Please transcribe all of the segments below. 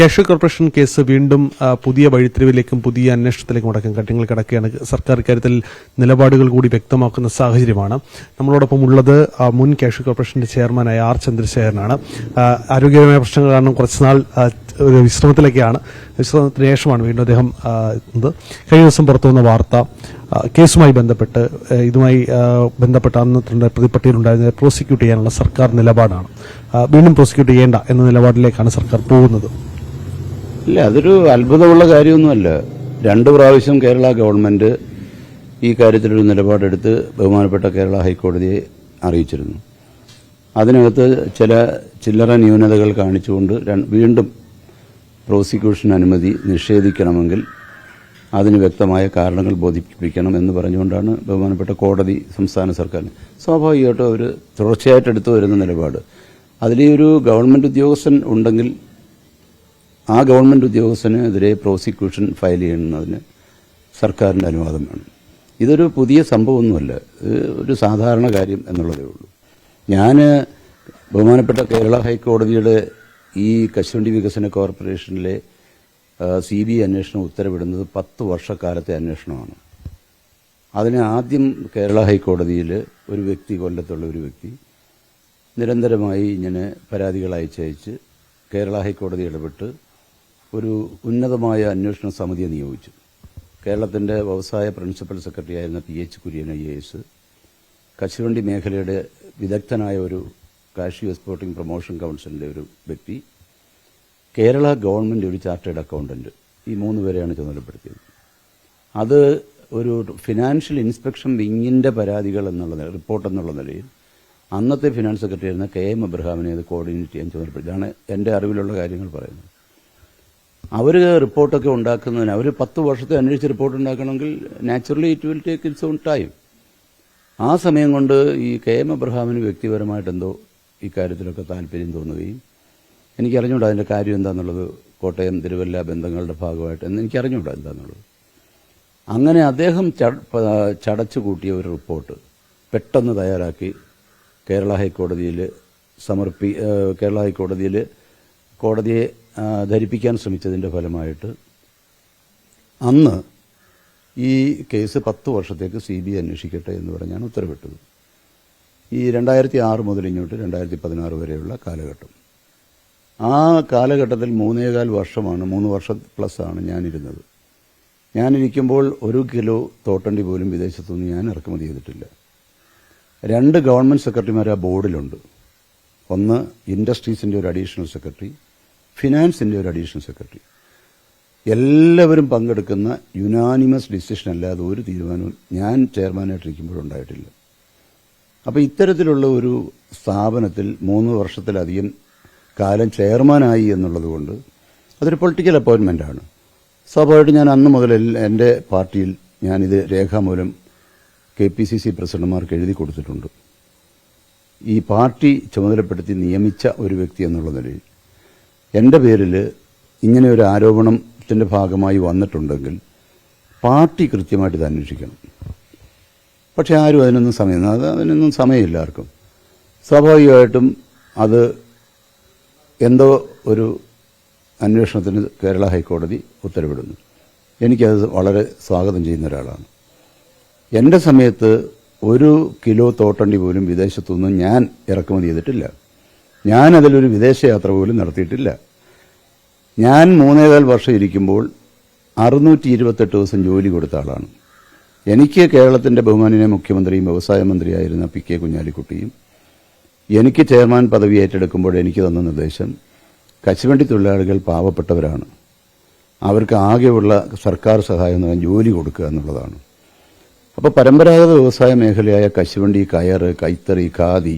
Cashew corporation case വീണ്ടും പുതിയ വഴിത്തിരിവിലേക്കും പുതിയ അന്വേഷണത്തിലേക്കും അടക്കം ഘട്ടങ്ങൾ കടക്കുകയാണ്. സർക്കാർ ഇക്കാര്യത്തിൽ നിലപാടുകൾ കൂടി വ്യക്തമാക്കുന്ന സാഹചര്യമാണ്. നമ്മളോടൊപ്പം ഉള്ളത് മുൻ കാഷ്യൂ കോർപ്പറേഷന്റെ ചെയർമാനായ ആർ ചന്ദ്രശേഖരനാണ്. ആരോഗ്യപരമായ പ്രശ്നങ്ങൾ കാരണം കുറച്ചുനാൾ ഒരു വിശ്രമത്തിന് ശേഷമാണ് വീണ്ടും അദ്ദേഹം കഴിഞ്ഞ ദിവസം പുറത്തുവന്ന വാർത്ത കേസുമായി ബന്ധപ്പെട്ട് അന്ന് പ്രതിപട്ടികയിലുണ്ടായിരുന്നത് പ്രോസിക്യൂട്ട് ചെയ്യാനുള്ള സർക്കാർ നിലപാടാണ്. വീണ്ടും പ്രോസിക്യൂട്ട് ചെയ്യേണ്ട എന്ന നിലപാടിലേക്കാണ് സർക്കാർ പോകുന്നത്. ഇല്ല, അതൊരു അത്ഭുതമുള്ള കാര്യമൊന്നുമല്ല. 2 പ്രാവശ്യം കേരള ഗവൺമെന്റ് ഈ കാര്യത്തിലൊരു നിലപാടെടുത്ത് ബഹുമാനപ്പെട്ട കേരള ഹൈക്കോടതിയെ അറിയിച്ചിരുന്നു. അതിനകത്ത് ചില ചില്ലറ ന്യൂനതകൾ കാണിച്ചുകൊണ്ട് വീണ്ടും പ്രോസിക്യൂഷൻ അനുമതി നിഷേധിക്കണമെങ്കിൽ അതിന് വ്യക്തമായ കാരണങ്ങൾ ബോധിപ്പിക്കണം എന്ന് പറഞ്ഞുകൊണ്ടാണ് ബഹുമാനപ്പെട്ട കോടതി സംസ്ഥാന സർക്കാരിന് സ്വാഭാവികമായിട്ടും അവർ തുടർച്ചയായിട്ട് എടുത്തു വരുന്ന നിലപാട്. അതിലേ ഒരു ഗവൺമെന്റ് ഉദ്യോഗസ്ഥൻ ഉണ്ടെങ്കിൽ ആ ഗവൺമെന്റ് ഉദ്യോഗസ്ഥനെതിരെ പ്രോസിക്യൂഷൻ ഫയൽ ചെയ്യുന്നതിന് സർക്കാരിന്റെ അനുവാദം വേണം. ഇതൊരു പുതിയ സംഭവമൊന്നുമല്ല, ഒരു സാധാരണ കാര്യം എന്നുള്ളതേ ഉള്ളൂ. ഞാൻ ബഹുമാനപ്പെട്ട കേരള ഹൈക്കോടതിയുടെ ഈ കശുവണ്ടി വികസന കോർപ്പറേഷനിലെ CBI അന്വേഷണം ഉത്തരവിടുന്നത് 10 വർഷക്കാലത്തെ അന്വേഷണമാണ്. അതിന് ആദ്യം കേരള ഹൈക്കോടതിയിൽ ഒരു വ്യക്തി, കൊല്ലത്തുള്ള ഒരു വ്യക്തി നിരന്തരമായി ഇങ്ങനെ പരാതികൾ അയച്ചയച്ച് കേരള ഹൈക്കോടതി ഇടപെട്ട് ഒരു ഉന്നതമായ അന്വേഷണ സമിതിയെ നിയോഗിച്ചു. കേരളത്തിന്റെ വ്യവസായ പ്രിൻസിപ്പൽ സെക്രട്ടറി ആയിരുന്ന PH കുര്യൻ IAS, കശുവണ്ടി മേഖലയുടെ വിദഗ്ധനായ ഒരു കാഷ്യൂ എക്സ്പോർട്ടിംഗ് പ്രൊമോഷൻ കൌൺസിലിന്റെ ഒരു വ്യക്തി, കേരള ഗവൺമെന്റ് ഒരു ചാർട്ടേഡ് അക്കൌണ്ടന്റ്, ഈ 3 പേരെയാണ് ചുമതലപ്പെടുത്തിയത്. അത് ഒരു ഫിനാൻഷ്യൽ ഇൻസ്പെക്ഷൻ വിങ്ങിന്റെ പരാതികൾ എന്നുള്ള റിപ്പോർട്ട് എന്നുള്ള നിലയിൽ അന്നത്തെ ഫിനാൻസ് സെക്രട്ടറി ആയിരുന്ന KM എബ്രഹാമിനെ അത് കോർഡിനേറ്റ് ചെയ്യാൻ ചുമതലപ്പെടുത്തി. ഇതാണ് എന്റെ അറിവിലുള്ള കാര്യങ്ങൾ പറയുന്നത്. അവർ റിപ്പോർട്ടൊക്കെ ഉണ്ടാക്കുന്നതിന് അവർ 10 വർഷത്തെ അന്വേഷിച്ച് റിപ്പോർട്ട് ഉണ്ടാക്കണമെങ്കിൽ naturally it will take it's on time. ആ സമയം കൊണ്ട് ഈ KM എബ്രഹാമിന് വ്യക്തിപരമായിട്ട് എന്തോ ഇക്കാര്യത്തിലൊക്കെ താല്പര്യം തോന്നുകയും, എനിക്കറിഞ്ഞൂടാ അതിന്റെ കാര്യം എന്താണെന്നുള്ളത്, കോട്ടയം തിരുവല്ല ബന്ധങ്ങളുടെ ഭാഗമായിട്ട് എന്ന് എനിക്കറിഞ്ഞൂടാ എന്താണെന്നുള്ളത്. അങ്ങനെ അദ്ദേഹം ചടച്ചു കൂട്ടിയ ഒരു റിപ്പോർട്ട് പെട്ടെന്ന് തയ്യാറാക്കി കേരള ഹൈക്കോടതിയിൽ കേരള ഹൈക്കോടതിയിൽ കോടതിയെ ധരിപ്പിക്കാൻ ശ്രമിച്ചതിന്റെ ഫലമായിട്ട് അന്ന് ഈ കേസ് 10 വർഷത്തേക്ക് CBI അന്വേഷിക്കട്ടെ എന്ന് പറഞ്ഞാണ് ഉത്തരവിട്ടത്. ഈ 2006 മുതൽ ഇങ്ങോട്ട് 2016 വരെയുള്ള കാലഘട്ടം. ആ കാലഘട്ടത്തിൽ 3.25 വർഷമാണ്, 3 വർഷം പ്ലസ് ആണ് ഞാനിരുന്നത്. ഞാനിരിക്കുമ്പോൾ 1 കിലോ തോട്ടണ്ടി പോലും വിദേശത്തുനിന്ന് ഞാൻ ഇറക്കുമതി ചെയ്തിട്ടില്ല. 2 ഗവൺമെന്റ് സെക്രട്ടറിമാർ ആ ബോർഡിലുണ്ട്. ഒന്ന് ഇൻഡസ്ട്രീസിന്റെ ഒരു അഡീഷണൽ സെക്രട്ടറി, ഫിനാൻസിന്റെ ഒരു അഡീഷണൽ സെക്രട്ടറി. എല്ലാവരും പങ്കെടുക്കുന്ന യുനാനിമസ് ഡിസിഷൻ അല്ലാതെ ഒരു തീരുമാനവും ഞാൻ ചെയർമാനായിട്ടിരിക്കുമ്പോഴുണ്ടായിട്ടില്ല. അപ്പോൾ ഇത്തരത്തിലുള്ള ഒരു സ്ഥാപനത്തിൽ 3 വർഷത്തിലധികം കാലം ചെയർമാനായി എന്നുള്ളതുകൊണ്ട് അതൊരു പൊളിറ്റിക്കൽ അപ്പോയിന്റ്മെന്റാണ്. സ്വാഭാവികമായിട്ട് ഞാൻ അന്ന് മുതൽ എൻ്റെ പാർട്ടിയിൽ ഞാനിത് രേഖാമൂലം KPCC പ്രസിഡന്റുമാർക്ക് എഴുതി കൊടുത്തിട്ടുണ്ട്. ഈ പാർട്ടി ചുമതലപ്പെടുത്തി നിയമിച്ച ഒരു വ്യക്തി എന്നുള്ള നിലയിൽ എൻ്റെ പേരിൽ ഇങ്ങനെ ഒരു ആരോപണത്തിന്റെ ഭാഗമായി വന്നിട്ടുണ്ടെങ്കിൽ പാർട്ടി കൃത്യമായിട്ട് ഇത് അന്വേഷിക്കണം. പക്ഷെ ആരും അതിനൊന്നും സമയമില്ല ആർക്കും. സ്വാഭാവികമായിട്ടും അത് എന്തോ ഒരു അന്വേഷണത്തിന് കേരള ഹൈക്കോടതി ഉത്തരവിടുന്നു. എനിക്കത് വളരെ സ്വാഗതം ചെയ്യുന്ന ഒരാളാണ്. എൻ്റെ സമയത്ത് 1 കിലോ തോട്ടണ്ടി പോലും വിദേശത്തുനിന്ന് ഞാൻ ഇറക്കുമതി ചെയ്തിട്ടില്ല. ഞാൻ അതിലൊരു വിദേശയാത്ര പോലും നടത്തിയിട്ടില്ല. ഞാൻ 3.25 വർഷം ഇരിക്കുമ്പോൾ 628 ദിവസം ജോലി കൊടുത്ത ആളാണ്. എനിക്ക് കേരളത്തിന്റെ ബഹുമാനീയ മുഖ്യമന്ത്രിയും വ്യവസായ മന്ത്രിയായിരുന്ന PK കുഞ്ഞാലിക്കുട്ടിയും എനിക്ക് ചെയർമാൻ പദവി ഏറ്റെടുക്കുമ്പോൾ എനിക്ക് തന്ന നിർദ്ദേശം, കശുവണ്ടി തൊഴിലാളികൾ പാവപ്പെട്ടവരാണ്, അവർക്ക് ആകെയുള്ള സർക്കാർ സഹായം എന്ന് പറഞ്ഞാൽ ജോലി കൊടുക്കുക എന്നുള്ളതാണ്. അപ്പോൾ പരമ്പരാഗത വ്യവസായ മേഖലയായ കശുവണ്ടി, കയറ്, കൈത്തറി, ഖാദി,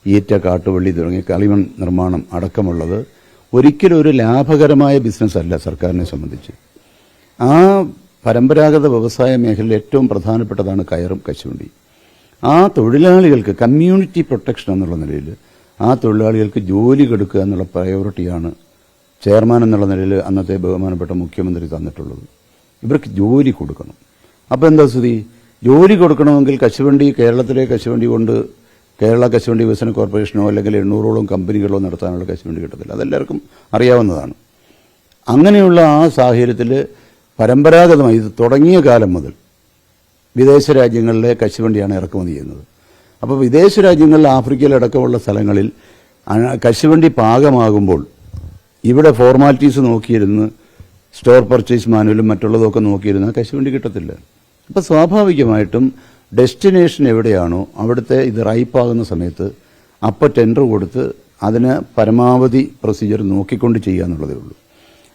ഈറ്റ, കാട്ടുവള്ളി തുടങ്ങിയ കളിമൺ നിർമ്മാണം അടക്കമുള്ളത് ഒരിക്കലും ഒരു ലാഭകരമായ ബിസിനസ് അല്ല സർക്കാരിനെ സംബന്ധിച്ച്. ആ പരമ്പരാഗത വ്യവസായ മേഖലയിൽ ഏറ്റവും പ്രധാനപ്പെട്ടതാണ് കയറും കശുവണ്ടി. ആ തൊഴിലാളികൾക്ക് കമ്മ്യൂണിറ്റി പ്രൊട്ടക്ഷൻ എന്നുള്ള നിലയിൽ ആ തൊഴിലാളികൾക്ക് ജോലി കൊടുക്കുക എന്നുള്ള പ്രയോറിറ്റിയാണ് ചെയർമാൻ എന്നുള്ള നിലയിൽ അന്നത്തെ ബഹുമാനപ്പെട്ട മുഖ്യമന്ത്രി തന്നിട്ടുള്ളത്. ഇവർക്ക് ജോലി കൊടുക്കണം. അപ്പോൾ എന്താ സ്ഥിതി? ജോലി കൊടുക്കണമെങ്കിൽ കേരളത്തിലെ കശുവണ്ടി കൊണ്ട് കേരള കശുവണ്ടി വികസന കോർപ്പറേഷനോ അല്ലെങ്കിൽ 800ഓളം കമ്പനികളോ നടത്താനുള്ള കശുവണ്ടി കിട്ടത്തില്ല. അതെല്ലാവർക്കും അറിയാവുന്നതാണ്. അങ്ങനെയുള്ള ആ സാഹചര്യത്തിൽ പരമ്പരാഗതമായി ഇത് തുടങ്ങിയ കാലം മുതൽ വിദേശ രാജ്യങ്ങളിലെ കശുവണ്ടിയാണ് ഇറക്കുമതി ചെയ്യുന്നത്. അപ്പോൾ വിദേശ രാജ്യങ്ങളിൽ ആഫ്രിക്കയിലടക്കമുള്ള സ്ഥലങ്ങളിൽ കശുവണ്ടി പാകമാകുമ്പോൾ ഇവിടെ ഫോർമാലിറ്റീസ് നോക്കിയിരുന്ന് സ്റ്റോർ പർച്ചേസ് മാനുവലും മറ്റുള്ളതൊക്കെ നോക്കിയിരുന്നാൽ കശുവണ്ടി കിട്ടത്തില്ല. അപ്പോൾ സ്വാഭാവികമായിട്ടും ഡെസ്റ്റിനേഷൻ എവിടെയാണോ അവിടുത്തെ ഇത് റൈപ്പാകുന്ന സമയത്ത് അപ്പോൾ ടെൻഡർ കൊടുത്ത് അതിന് പരമാവധി പ്രൊസീജിയർ നോക്കിക്കൊണ്ട് ചെയ്യുക എന്നുള്ളതേ ഉള്ളൂ.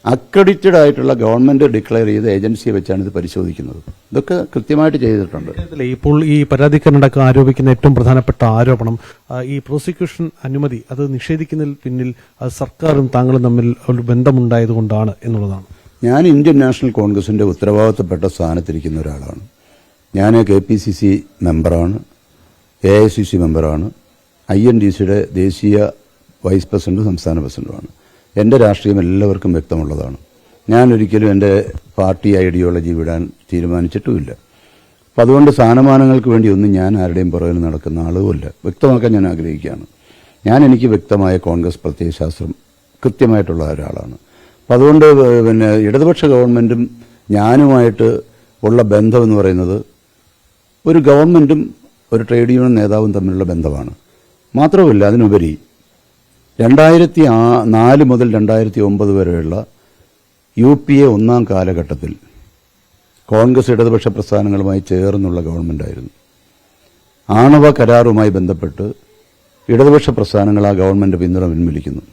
അക്രഡിറ്റഡ് ആയിട്ടുള്ള ഗവൺമെന്റ് ഡിക്ലെയർ ചെയ്ത ഏജൻസിയെ വെച്ചാണ് ഇത് പരിശോധിക്കുന്നത്. ഇതൊക്കെ കൃത്യമായിട്ട് ചെയ്തിട്ടുണ്ട്. ഇപ്പോൾ ഈ പരാതിക്കാരനടക്കം ആരോപിക്കുന്ന ഏറ്റവും പ്രധാനപ്പെട്ട ആരോപണം ഈ പ്രോസിക്യൂഷൻ അനുമതി അത് നിഷേധിക്കുന്നതിൽ പിന്നിൽ സർക്കാരും താങ്കളും തമ്മിൽ ഒരു ബന്ധമുണ്ടായതുകൊണ്ടാണ് എന്നുള്ളതാണ്. ഞാൻ ഇന്ത്യൻ നാഷണൽ കോൺഗ്രസിന്റെ ഉത്തരവാദിത്തപ്പെട്ട സ്ഥാനത്തിരിക്കുന്ന ഒരാളാണ്. ഞാൻ KPCC മെമ്പറാണ്, AICC മെമ്പറാണ്, INDCയുടെ ദേശീയ വൈസ് പ്രസിഡന്റും സംസ്ഥാന പ്രസിഡന്റുമാണ്. എൻ്റെ രാഷ്ട്രീയം എല്ലാവർക്കും വ്യക്തമുള്ളതാണ്. ഞാനൊരിക്കലും എൻ്റെ പാർട്ടി ഐഡിയോളജി വിടാൻ തീരുമാനിച്ചിട്ടുമില്ല. അപ്പം അതുകൊണ്ട് സ്ഥാനമാനങ്ങൾക്ക് വേണ്ടി ഒന്നും ഞാൻ ആരുടെയും പുറകിൽ നടക്കുന്ന ആളുമല്ല. വ്യക്തമാക്കാൻ ഞാൻ ആഗ്രഹിക്കുകയാണ്. എനിക്ക് വ്യക്തമായ കോൺഗ്രസ് പ്രത്യയശാസ്ത്രം കൃത്യമായിട്ടുള്ള ഒരാളാണ്. അപ്പം അതുകൊണ്ട് ഇടതുപക്ഷ ഗവൺമെൻറ്റും ഞാനുമായിട്ട് ഉള്ള ബന്ധമെന്ന് പറയുന്നത് ഒരു ഗവൺമെൻറ്റും ഒരു ട്രേഡ് യൂണിയൻ നേതാവും തമ്മിലുള്ള ബന്ധമാണ്. മാത്രമല്ല, അതിനുപരി 2004 മുതൽ 2009 വരെയുള്ള UPA ഒന്നാം കാലഘട്ടത്തിൽ കോൺഗ്രസ് ഇടതുപക്ഷ പ്രസ്ഥാനങ്ങളുമായി ചേർന്നുള്ള ഗവൺമെൻറ്റായിരുന്നു. ആണവ കരാറുമായി ബന്ധപ്പെട്ട് ഇടതുപക്ഷ പ്രസ്ഥാനങ്ങൾ ആ ഗവൺമെൻറ് പിന്തുണ പിൻവലിക്കുന്നു.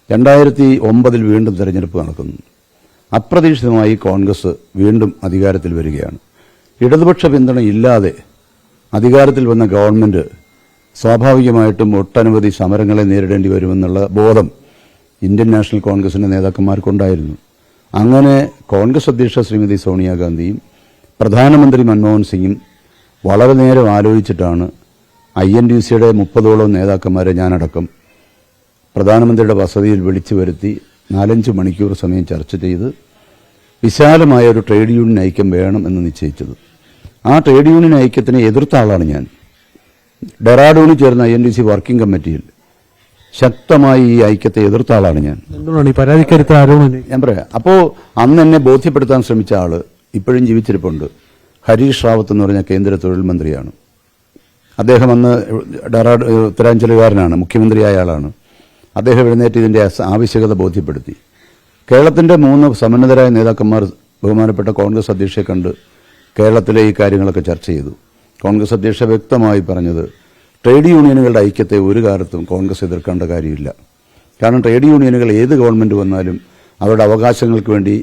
2009 വീണ്ടും തെരഞ്ഞെടുപ്പ് നടക്കുന്നു. അപ്രതീക്ഷിതമായി കോൺഗ്രസ് വീണ്ടും അധികാരത്തിൽ വരികയാണ്. ഇടതുപക്ഷ പിന്തുണ ഇല്ലാതെ അധികാരത്തിൽ വന്ന ഗവൺമെൻറ് സ്വാഭാവികമായിട്ടും ഒട്ടനവധി സമരങ്ങളെ നേരിടേണ്ടി വരുമെന്നുള്ള ബോധം ഇന്ത്യൻ നാഷണൽ കോൺഗ്രസിന്റെ നേതാക്കന്മാർക്കുണ്ടായിരുന്നു. അങ്ങനെ കോൺഗ്രസ് അധ്യക്ഷ ശ്രീമതി സോണിയാഗാന്ധിയും പ്രധാനമന്ത്രി മൻമോഹൻ സിംഗും വളരെ നേരം ആലോചിച്ചിട്ടാണ് INDCയുടെ 30ഓളം നേതാക്കന്മാരെ ഞാനടക്കം പ്രധാനമന്ത്രിയുടെ വസതിയിൽ വിളിച്ചു വരുത്തി 4-5 മണിക്കൂർ സമയം ചർച്ച ചെയ്ത് വിശാലമായ ഒരു ട്രേഡ് യൂണിയൻ ഐക്യം വേണം എന്ന് നിശ്ചയിച്ചത്. ആ ട്രേഡ് യൂണിയൻ ഐക്യത്തിനെ എതിർത്ത ആളാണ് ഞാൻ. ഡെറാഡൂണിൽ ചേർന്ന INDC വർക്കിംഗ് കമ്മിറ്റിയിൽ ശക്തമായി ഈ ഐക്യത്തെ എതിർത്ത ആളാണ് ഞാൻ. ഞാൻ പറയാം. അപ്പോൾ അന്ന് എന്നെ ബോധ്യപ്പെടുത്താൻ ശ്രമിച്ച ആള് ഇപ്പോഴും ജീവിച്ചിരിപ്പുണ്ട്. ഹരീഷ് റാവത്ത് എന്ന് പറഞ്ഞ കേന്ദ്ര തൊഴിൽ മന്ത്രിയാണ്. അദ്ദേഹം അന്ന് ഉത്തരാഞ്ചലുകാരനാണ്, മുഖ്യമന്ത്രിയായ ആളാണ്. അദ്ദേഹം എഴുന്നേറ്റ് ഇതിന്റെ ആവശ്യകത ബോധ്യപ്പെടുത്തി. കേരളത്തിന്റെ 3 സമന്നതരായ നേതാക്കന്മാർ ബഹുമാനപ്പെട്ട കോൺഗ്രസ് അധ്യക്ഷയെ കണ്ട് കേരളത്തിലെ ഈ കാര്യങ്ങളൊക്കെ ചർച്ച ചെയ്തു. കോൺഗ്രസ് അധ്യക്ഷ വ്യക്തമായി പറഞ്ഞത് ട്രേഡ് യൂണിയനുകളുടെ ഐക്യത്തെ ഒരു കാലത്തും കോൺഗ്രസ് എതിർക്കേണ്ട കാര്യമില്ല. കാരണം ട്രേഡ് യൂണിയനുകൾ ഏത് ഗവൺമെന്റ് വന്നാലും അവരുടെ അവകാശങ്ങൾക്ക് വേണ്ടി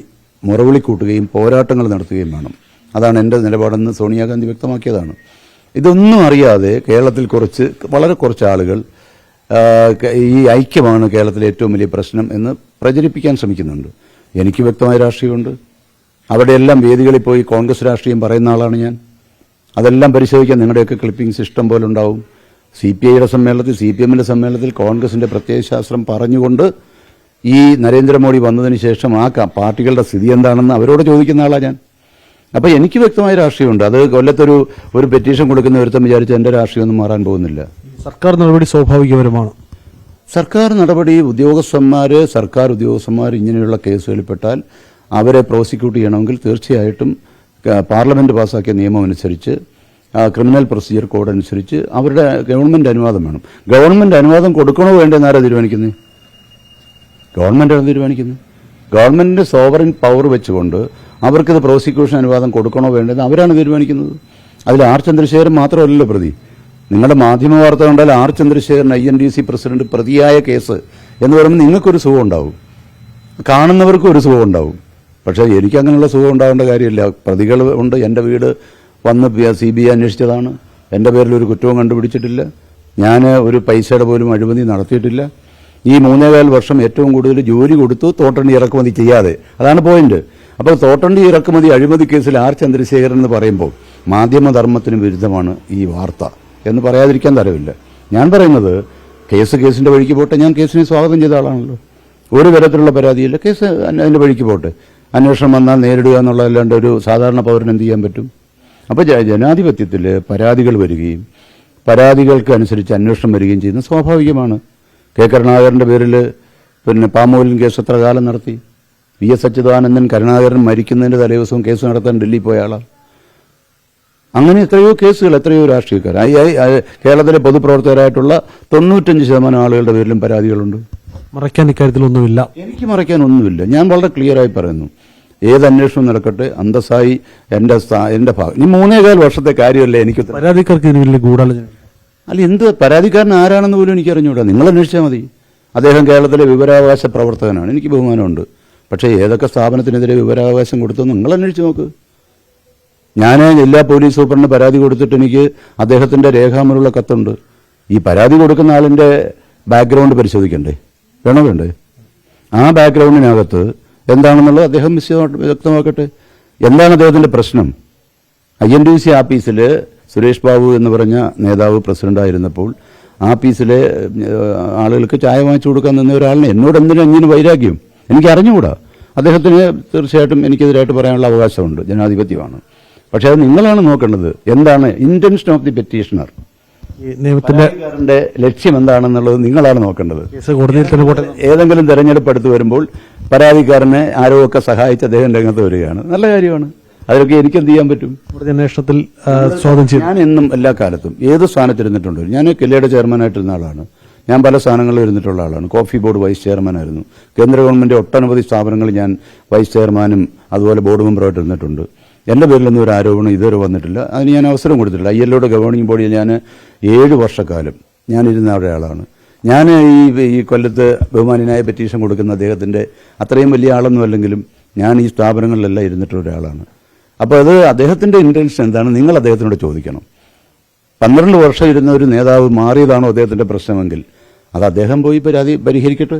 മുറവിളിക്കൂട്ടുകയും പോരാട്ടങ്ങൾ നടത്തുകയും വേണം. അതാണ് എൻ്റെ നിലപാടെന്ന് സോണിയാഗാന്ധി വ്യക്തമാക്കിയതാണ്. ഇതൊന്നും അറിയാതെ കേരളത്തിൽ വളരെ കുറച്ച് ആളുകൾ ഈ ഐക്യമാണ് കേരളത്തിലെ ഏറ്റവും വലിയ പ്രശ്നം എന്ന് പ്രചരിപ്പിക്കാൻ ശ്രമിക്കുന്നുണ്ട്. എനിക്ക് വ്യക്തമായ രാഷ്ട്രീയമുണ്ട്. അവിടെയെല്ലാം വേദികളിൽ പോയി കോൺഗ്രസ് രാഷ്ട്രീയം പറയുന്ന ആളാണ് ഞാൻ. അതെല്ലാം പരിശോധിക്കാൻ നിങ്ങളുടെയൊക്കെ ക്ലിപ്പിംഗ്സ് ഇഷ്ടം പോലെ ഉണ്ടാവും. CPIയുടെ സമ്മേളനത്തിൽ, CPMന്റെ സമ്മേളനത്തിൽ കോൺഗ്രസിന്റെ പ്രത്യയശാസ്ത്രം പറഞ്ഞുകൊണ്ട് ഈ നരേന്ദ്രമോദി വന്നതിന് ശേഷം ആ പാർട്ടികളുടെ സ്ഥിതി എന്താണെന്ന് അവരോട് ചോദിക്കുന്ന ആളാണ് ഞാൻ. അപ്പോൾ എനിക്ക് വ്യക്തമായ രാഷ്ട്രീയമുണ്ട്. അത് കൊല്ലത്തൊരു പെറ്റീഷൻ കൊടുക്കുന്ന ഒരുത്തം വിചാരിച്ച് എൻ്റെ രാഷ്ട്രീയമൊന്നും മാറാൻ പോകുന്നില്ല. സർക്കാർ നടപടി സ്വാഭാവികപരമാണ്. സർക്കാർ നടപടി സർക്കാർ ഉദ്യോഗസ്ഥന്മാർ ഇങ്ങനെയുള്ള കേസുകളിൽപ്പെട്ടാൽ അവരെ പ്രോസിക്യൂട്ട് ചെയ്യണമെങ്കിൽ തീർച്ചയായിട്ടും പാർലമെന്റ് പാസാക്കിയ നിയമം അനുസരിച്ച് ക്രിമിനൽ പ്രൊസീജിയർ കോഡ് അനുസരിച്ച് അവരുടെ ഗവൺമെന്റ് അനുവാദം വേണം. ഗവൺമെന്റ് അനുവാദം കൊടുക്കണോ വേണ്ടെന്ന് ആരാ തീരുമാനിക്കുന്നത്? ഗവൺമെന്റാണ് തീരുമാനിക്കുന്നത്. ഗവൺമെന്റിന്റെ സോവറിൻ പവർ വെച്ചുകൊണ്ട് അവർക്കിത് പ്രോസിക്യൂഷൻ അനുവാദം കൊടുക്കണോ വേണ്ടെന്ന് അവരാണ് തീരുമാനിക്കുന്നത്. അതിൽ R ചന്ദ്രശേഖരൻ മാത്രമല്ലല്ലോ പ്രതി. നിങ്ങളുടെ മാധ്യമ വാർത്ത കണ്ടാൽ R ചന്ദ്രശേഖരൻ INDC പ്രസിഡന്റ് പ്രതിയായ കേസ് എന്ന് പറയുമ്പോൾ നിങ്ങൾക്കൊരു സുഖം ഉണ്ടാവും, കാണുന്നവർക്കും ഒരു സുഖം ഉണ്ടാവും. പക്ഷേ എനിക്ക് അങ്ങനെയുള്ള സുഖം ഉണ്ടാകേണ്ട കാര്യമില്ല. പ്രതികൾ ഉണ്ട്. എൻ്റെ വീട് വന്ന് CBI അന്വേഷിച്ചതാണ്. എൻ്റെ പേരിൽ ഒരു കുറ്റവും കണ്ടുപിടിച്ചിട്ടില്ല. ഞാൻ ഒരു പൈസയുടെ പോലും അഴിമതി നടത്തിയിട്ടില്ല. ഈ 3.25 വർഷം ഏറ്റവും കൂടുതൽ ജോലി കൊടുത്തു തോട്ടണ്ടി ഇറക്കുമതി ചെയ്യാതെ. അതാണ് പോയിന്റ്. അപ്പോൾ തോട്ടണ്ടി ഇറക്കുമതി അഴിമതി കേസിൽ R ചന്ദ്രശേഖരൻ എന്ന് പറയുമ്പോൾ മാധ്യമധർമ്മത്തിന് വിരുദ്ധമാണ് ഈ വാർത്ത എന്ന് പറയാതിരിക്കാൻ തരവില്ല. ഞാൻ പറയുന്നത് കേസിന്റെ വഴിക്ക് പോട്ടെ. ഞാൻ കേസിനെ സ്വാഗതം ചെയ്ത ആളാണല്ലോ. ഒരു തരത്തിലുള്ള പരാതിയില്ല. കേസ് അതിന്റെ വഴിക്ക് പോട്ടെ. അന്വേഷണം വന്നാൽ നേരിടുക എന്നുള്ളതല്ലാണ്ട് ഒരു സാധാരണ പൗരന് എന്ത് ചെയ്യാൻ പറ്റും? അപ്പോൾ ജനാധിപത്യത്തിൽ പരാതികൾ വരികയും പരാതികൾക്ക് അനുസരിച്ച് അന്വേഷണം വരികയും ചെയ്യുന്നത് സ്വാഭാവികമാണ്. കരുണാകരന്റെ പേരിൽ പാമോലിൻ കേസ് എത്ര കാലം നടത്തി? VS അച്യുതാനന്ദൻ കരുണാകരൻ മരിക്കുന്നതിന്റെ തലേദിവസവും കേസ് നടത്താൻ ഡൽഹി പോയ ആളാണ്. അങ്ങനെ എത്രയോ കേസുകൾ, എത്രയോ രാഷ്ട്രീയക്കാർ, കേരളത്തിലെ പൊതുപ്രവർത്തകരായിട്ടുള്ള 95% ആളുകളുടെ പേരിലും പരാതികളുണ്ട്. മറയ്ക്കാൻ ഇക്കാര്യത്തിലൊന്നുമില്ല. എനിക്ക് മറയ്ക്കാനൊന്നുമില്ല. ഞാൻ വളരെ ക്ലിയറായി പറയുന്നു. ഏത് അന്വേഷണം നടക്കട്ടെ, അന്തസ്സായി എന്റെ ഭാഗം. ഈ 3.25 വർഷത്തെ കാര്യമല്ലേ എനിക്ക്. പരാതിക്കാർക്ക് ഇതിന് വലിയ ഗൂഢാലോചന അല്ല, എന്ത് പരാതിക്കാരൻ ആരാണെന്ന് പോലും എനിക്ക് അറിഞ്ഞുകൂടാ. നിങ്ങൾ അന്വേഷിച്ചാൽ മതി. അദ്ദേഹം കേരളത്തിലെ വിവരാവകാശ പ്രവർത്തകനാണ്, എനിക്ക് ബഹുമാനമുണ്ട്. പക്ഷേ ഏതൊക്കെ സ്ഥാപനത്തിനെതിരെ വിവരാവകാശം കൊടുത്തെന്ന് നിങ്ങൾ അന്വേഷിച്ച് നോക്ക്. ഞാൻ ജില്ലാ പോലീസ് സൂപ്രണ്ടിന് പരാതി കൊടുത്തിട്ട് എനിക്ക് അദ്ദേഹത്തിന്റെ രേഖാമൂലമുള്ള കത്തുണ്ട്. ഈ പരാതി കൊടുക്കുന്ന ആളിന്റെ ബാക്ക്ഗ്രൗണ്ട് പരിശോധിക്കണ്ടേ? വേണ്ടേ? ആ ബാക്ക്ഗ്രൗണ്ടിനകത്ത് എന്താണെന്നുള്ളത് അദ്ദേഹം വ്യക്തമാക്കട്ടെ. എന്താണ് അദ്ദേഹത്തിന്റെ പ്രശ്നം? INTUC ആഫീസിൽ സുരേഷ് ബാബു എന്ന് പറഞ്ഞ നേതാവ് പ്രസിഡന്റായിരുന്നപ്പോൾ ആഫീസിലെ ആളുകൾക്ക് ചായ വാങ്ങിച്ചു കൊടുക്കാൻ നിന്ന ഒരാളിനെ എന്നോട് എന്തിനാ ഇങ്ങനെ വൈരാഗ്യം? എനിക്ക് അറിഞ്ഞുകൂടാ. അദ്ദേഹത്തിന് തീർച്ചയായിട്ടും എനിക്കെതിരായിട്ട് പറയാനുള്ള അവകാശമുണ്ട്, ജനാധിപത്യമാണ്. പക്ഷെ അത് നിങ്ങളാണ് നോക്കേണ്ടത്. എന്താണ് ഇന്റൻഷൻ ഓഫ് ദി പെറ്റീഷണർ, നിയമത്തിന്റെ ലക്ഷ്യം എന്താണെന്നുള്ളത് നിങ്ങളാണ് നോക്കേണ്ടത്. ഏതെങ്കിലും തെരഞ്ഞെടുപ്പ് അടുത്ത് വരുമ്പോൾ പരാതിക്കാരനെ ആരോഗ്യമൊക്കെ സഹായിച്ച് അദ്ദേഹം രംഗത്ത് വരികയാണ്, നല്ല കാര്യമാണ്. അതിലൊക്കെ എനിക്ക് എന്ത് ചെയ്യാൻ പറ്റും? അന്വേഷണത്തിൽ ഞാൻ എന്നും എല്ലാ കാലത്തും ഏത് സ്ഥാനത്തിരുന്നിട്ടുണ്ട്. ഞാൻ കില്ലയുടെ ചെയർമാനായിട്ടിരുന്ന ആളാണ്. ഞാൻ പല സ്ഥാനങ്ങളിൽ ഇരുന്നിട്ടുള്ള ആളാണ്. കോഫി ബോർഡ് വൈസ് ചെയർമാനായിരുന്നു. കേന്ദ്ര ഗവൺമെന്റ് ഒട്ടനവധി സ്ഥാപനങ്ങളിൽ ഞാൻ വൈസ് ചെയർമാനും അതുപോലെ ബോർഡ് മെമ്പറുമായിട്ട് ഇരുന്നിട്ടുണ്ട്. എന്റെ പേരിലൊന്നും ഒരു ആരോപണം ഇതുവരെ വന്നിട്ടില്ല. അതിന് ഞാൻ അവസരം കൊടുത്തിട്ടില്ല. ILOയുടെ ഗവേണിംഗ് ബോഡിയിൽ ഞാൻ 7 വർഷക്കാലം ഞാനിരുന്ന ഒരാളാണ്. ഞാൻ ഈ കൊല്ലത്ത് ബഹുമാനായ പെറ്റീഷൻ കൊടുക്കുന്ന അദ്ദേഹത്തിന്റെ അത്രയും വലിയ ആളൊന്നും അല്ലെങ്കിലും ഞാൻ ഈ സ്ഥാപനങ്ങളിലെല്ലാം ഇരുന്നിട്ടുള്ള ഒരാളാണ്. അപ്പോൾ അത് അദ്ദേഹത്തിന്റെ ഇന്റൻഷൻ എന്താണ് നിങ്ങൾ അദ്ദേഹത്തിനോട് ചോദിക്കണം. 12 വർഷം ഇരുന്ന ഒരു നേതാവ് മാറിയതാണോ അദ്ദേഹത്തിന്റെ പ്രശ്നമെങ്കിൽ അത് അദ്ദേഹം പോയി പരിഹരിക്കട്ടെ.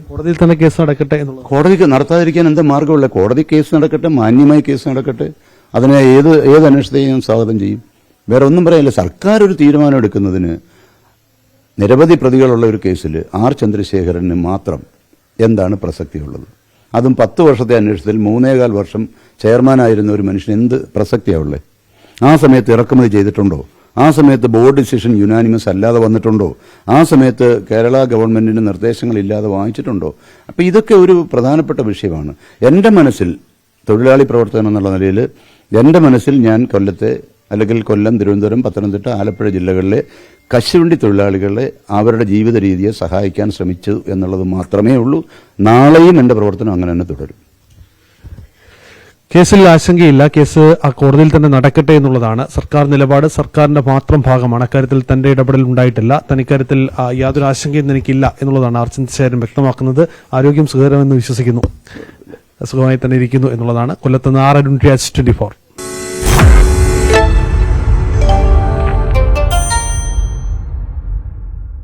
കോടതിയിൽ തന്നെ കേസ് നടക്കട്ടെ എന്നുള്ളത്. കോടതിക്ക് നടത്താതിരിക്കാൻ എന്താ മാർഗമുള്ള? കോടതി കേസ് നടക്കട്ടെ, മാന്യമായി കേസ് നടക്കട്ടെ. അതിനെ ഏത് അന്വേഷണത്തെയും സ്വാഗതം ചെയ്യും. വേറെ ഒന്നും പറയാനില്ല. സർക്കാർ ഒരു തീരുമാനം എടുക്കുന്നതിന് നിരവധി പ്രതികളുള്ള ഒരു കേസിൽ R ചന്ദ്രശേഖരന് മാത്രം എന്താണ് പ്രസക്തിയുള്ളത്? അതും 10 വർഷത്തെ അന്വേഷണത്തിൽ 3.25 വർഷം ചെയർമാനായിരുന്ന ഒരു മനുഷ്യൻ എന്ത് പ്രസക്തിയാവുള്ളത്? ആ സമയത്ത് ഇറക്കുമതി ചെയ്തിട്ടുണ്ടോ? ആ സമയത്ത് ബോർഡ് ഡിസിഷൻ യുനാനിമസ് അല്ലാതെ വന്നിട്ടുണ്ടോ? ആ സമയത്ത് കേരള ഗവൺമെന്റിന്റെ നിർദ്ദേശങ്ങളില്ലാതെ വാങ്ങിച്ചിട്ടുണ്ടോ? അപ്പം ഇതൊക്കെ ഒരു പ്രധാനപ്പെട്ട വിഷയമാണ്. എൻ്റെ മനസ്സിൽ തൊഴിലാളി പ്രവർത്തകൻ എന്നുള്ള നിലയിൽ എൻ്റെ മനസ്സിൽ ഞാൻ കൊല്ലത്തെ അല്ലെങ്കിൽ കൊല്ലം, തിരുവനന്തപുരം, പത്തനംതിട്ട, ആലപ്പുഴ ജില്ലകളിലെ കശുവണ്ടി തൊഴിലാളികളെ അവരുടെ ജീവിത രീതിയെ സഹായിക്കാൻ ശ്രമിച്ചു എന്നുള്ളത് മാത്രമേ ഉള്ളൂ. നാളെയും എൻ്റെ പ്രവർത്തനം അങ്ങനെ തന്നെ തുടരും. കേസിൽ ആശങ്കയില്ല. കേസ് ആ കോടതിയിൽ തന്നെ നടക്കട്ടെ എന്നുള്ളതാണ് സർക്കാർ നിലപാട്. സർക്കാരിന്റെ മാത്രം ഭാഗമാണ്. അക്കാര്യത്തിൽ തന്റെ ഇടപെടൽ ഉണ്ടായിട്ടില്ല. തനിക്കാര്യത്തിൽ യാതൊരു ആശങ്കയും എനിക്കില്ല എന്നുള്ളതാണ് R ചന്ദ്രശേഖരൻ വ്യക്തമാക്കുന്നത്. ആരോഗ്യം സുഖകരമെന്ന് വിശ്വസിക്കുന്നു, സുഖമായി തന്നെ ഇരിക്കുന്നു എന്നുള്ളതാണ്. കൊല്ലത്ത് നിന്ന് R. അരുൺ രാജ്, 24.